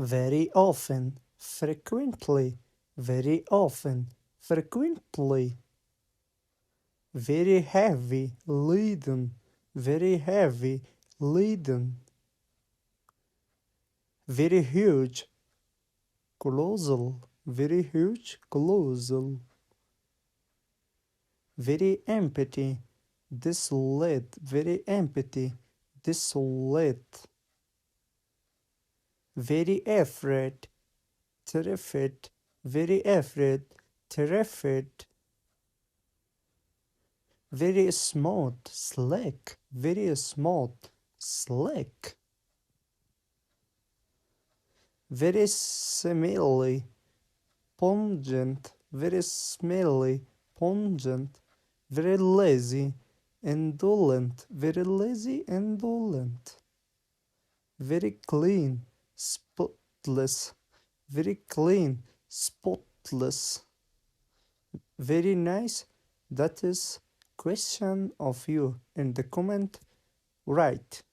very often, frequently, very often, frequently. Very heavy, laden, very heavy, laden. Very huge, colossal, very huge, colossal. Very empty, desolate, very empty, desolate. Very afraid, terrified, very afraid, terrified. Very smooth, slick, very smooth, slick. Very smelly, pungent, very smelly, pungent. Very lazy, indolent, very lazy, indolent. Very clean, spotless, very clean, spotless. Very nice. That is question of you in the comment. Write.